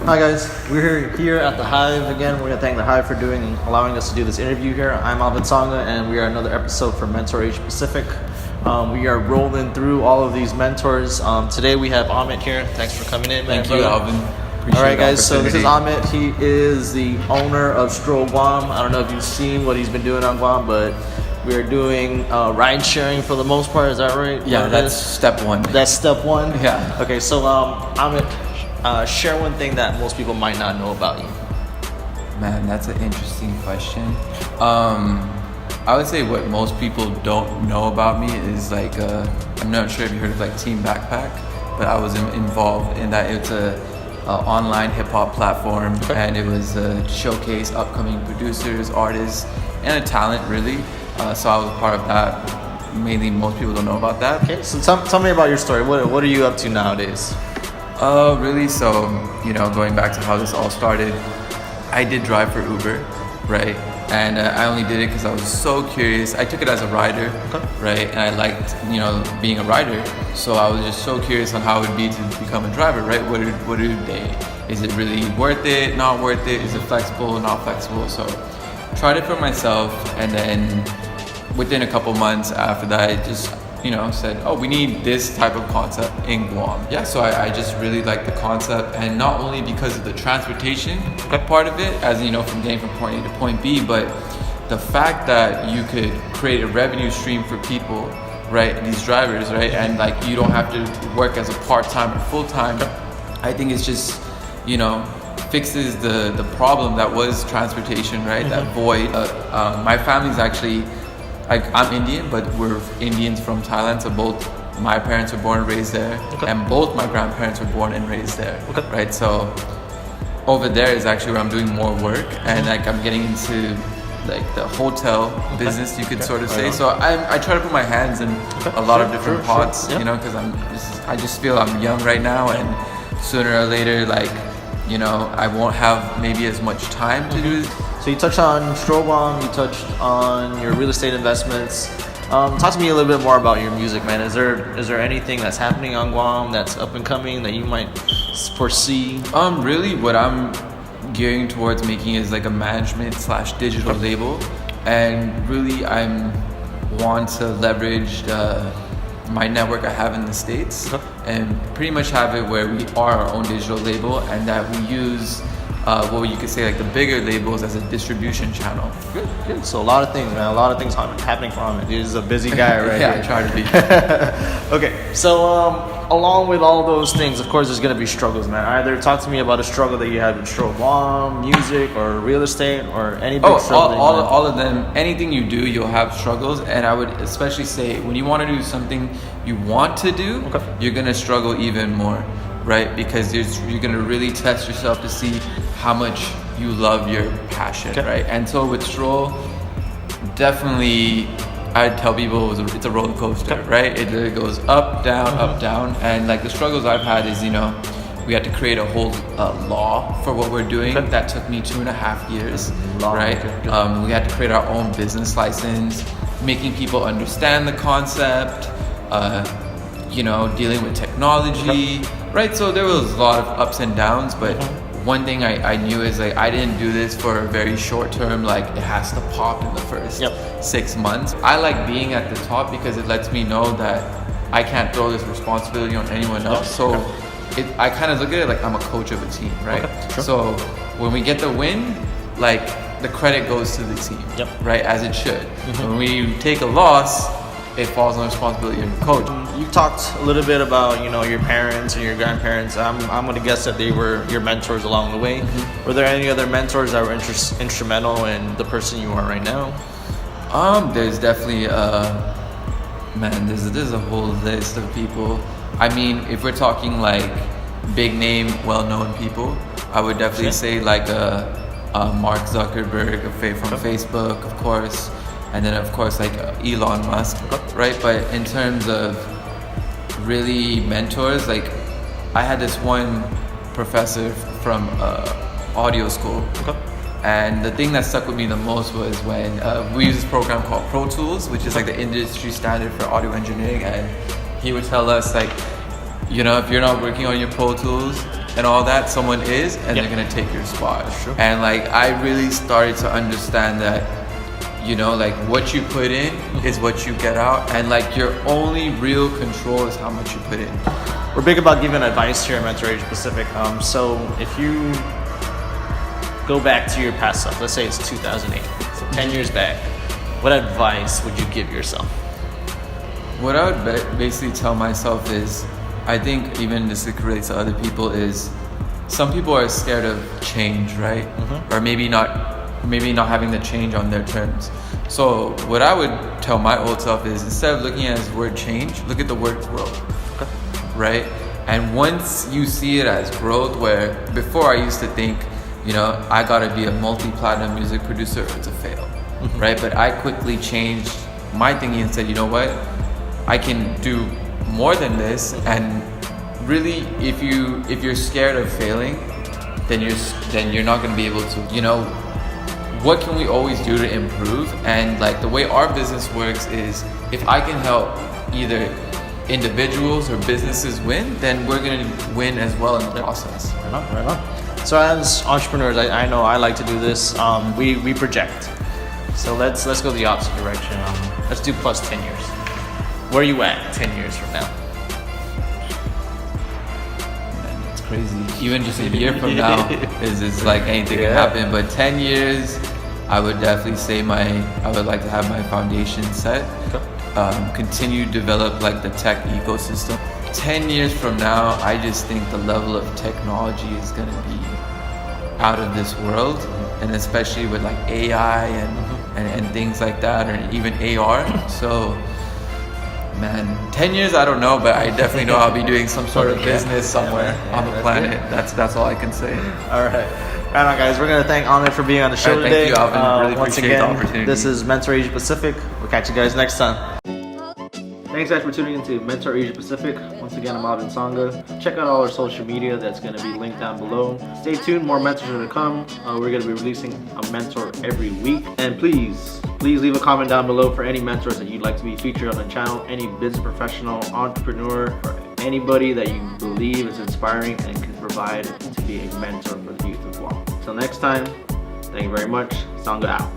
Hi guys, we're here at the Hive again. We're gonna thank the Hive for allowing us to do this interview here. I'm Amit Sachdev, and we are another episode for Mentor Asia Pacific. We are rolling through all of these mentors. Today we have Amit here. Thanks for coming in, man. Thank you, Alvin. All right, guys. So this is Amit. He is the owner of Stroll Guam. I don't know if you've seen what he's been doing on Guam, but we are doing ride sharing for the most part. Is that right? Yeah, that's step one. That's step one. Yeah. Okay, so Amit. Share one thing that most people might not know about you. Man, that's an interesting question. I would say what most people don't know about me is like, I'm not sure if you heard of like Team Backpack, but I was involved in that. It's a online hip hop platform, and it was a showcase upcoming producers, artists, and a talent really. So I was part of that. Mainly, most people don't know about that. Okay, so tell me about your story. What are you up to nowadays? Really, so, going back to how this all started, I did drive for Uber, right? And I only did it because I was so curious. I took it as a rider, right? And I liked, being a rider. So I was just so curious on how it would be to become a driver, right? What do they, is it really worth it, not worth it? Is it flexible, not flexible? So tried it for myself, and then within a couple months after that, I just said, oh, we need this type of concept in Guam. Yeah, so I just really like the concept, and not only because of the transportation part of it, as from getting from point A to point B, but the fact that you could create a revenue stream for people, right? These drivers, right? And like you don't have to work as a part-time or full-time. I think it's just, fixes the problem that was transportation, right? Mm-hmm. That void. My family's actually, I'm Indian, but we're Indians from Thailand, so both my parents were born and raised there, and both my grandparents were born and raised there, right? So over there is actually where I'm doing more work, and like I'm getting into like the hotel business, you could sort of say. So I try to put my hands in a lot of different pots, because I just feel I'm young right now, and sooner or later, like, I won't have maybe as much time to do this. So you touched on Stroll Guam, you touched on your real estate investments. Talk to me a little bit more about your music, man. Is there anything that's happening on Guam that's up and coming that you might foresee? Really what I'm gearing towards making is like a management/digital label, and really I want to leverage my network I have in the States and pretty much have it where we are our own digital label, and that we use you could say like the bigger labels as a distribution channel. Good. So a lot of things, man. A lot of things happening for him. He's a busy guy, right? Yeah, I try to be. Okay, so along with all those things, of course, there's gonna be struggles, man. Either talk to me about a struggle that you had with Stroll Guam, music, or real estate, or any big struggle. All of them. Anything you do, you'll have struggles, and I would especially say when you want to do something you want to do, you're gonna struggle even more. Right, because you're gonna really test yourself to see how much you love your passion, right? And so with Stroll, definitely, I'd tell people it's a roller coaster, right? It goes up, down, and like the struggles I've had is, we had to create a whole law for what we're doing. That took me 2.5 years, right? We had to create our own business license, making people understand the concept, dealing with technology. Right, so there was a lot of ups and downs, but one thing I knew is like I didn't do this for a very short term, like it has to pop in the first 6 months. I like being at the top because it lets me know that I can't throw this responsibility on anyone else. So I kind of look at it like I'm a coach of a team, right? So when we get the win, like the credit goes to the team, right, as it should. When we take a loss, it falls on the responsibility of the coach. You talked a little bit about, your parents and your grandparents. I'm going to guess that they were your mentors along the way. Were there any other mentors that were instrumental in the person you are right now? There's definitely, there's a whole list of people. I mean, if we're talking like big name, well-known people, I would definitely say like Mark Zuckerberg from Facebook, of course. And then of course like Elon Musk, right? But in terms of really mentors, like I had this one professor from audio school, and the thing that stuck with me the most was when we use this program called Pro Tools, which is like the industry standard for audio engineering, and he would tell us like, if you're not working on your Pro Tools, and all that, someone is, and Yep. they're gonna take your spot. That's true. And like I really started to understand that, you know, like what you put in is what you get out, and like your only real control is how much you put in. We're big about giving advice here at Mentor Asia Pacific. So if you go back to your past self, let's say it's 2008, so 10 years back, what advice would you give yourself? What I would basically tell myself is, I think even this could relate to other people, is some people are scared of change, right? Or maybe not having the change on their terms. So what I would tell my old self is, instead of looking at the word change, look at the word growth, right? And once you see it as growth, where before I used to think, you know, I gotta be a multi-platinum music producer or it's a fail, right? But I quickly changed my thinking and said, you know what? I can do more than this. And really, if you're scared of failing, then you're not gonna be able to, you know, what can we always do to improve? And like the way our business works is, if I can help either individuals or businesses win, then we're gonna win as well in the process. Right on. So as entrepreneurs, I know I like to do this. We project. So let's go the opposite direction. Let's do plus 10 years. Where are you at 10 years from now? Man, it's crazy. Even just a year from now is like anything can happen. But 10 years, I would definitely say I would like to have my foundation set. Continue to develop like the tech ecosystem. 10 years from now, I just think the level of technology is gonna be out of this world, and especially with like AI and things like that, or even AR. So, man, 10 years, I don't know, but I definitely know I'll be doing some sort of business somewhere on the planet. That's all I can say. All right. Right on, guys. We're going to thank Amit for being on the show today. Thank you, Alvin. Really once appreciate again, the opportunity. This is Mentor Asia Pacific. We'll catch you guys next time. Thanks guys for tuning into Mentor Asia Pacific. Once again, I'm Amit Sachdev. Check out all our social media, that's going to be linked down below. Stay tuned, more mentors are going to come. We're going to be releasing a mentor every week. And please leave a comment down below for any mentors that you'd like to be featured on the channel, any business professional, entrepreneur, or anybody that you believe is inspiring and can provide to be a mentor for the youth of Guam. Until next time, thank you very much. Sangha out.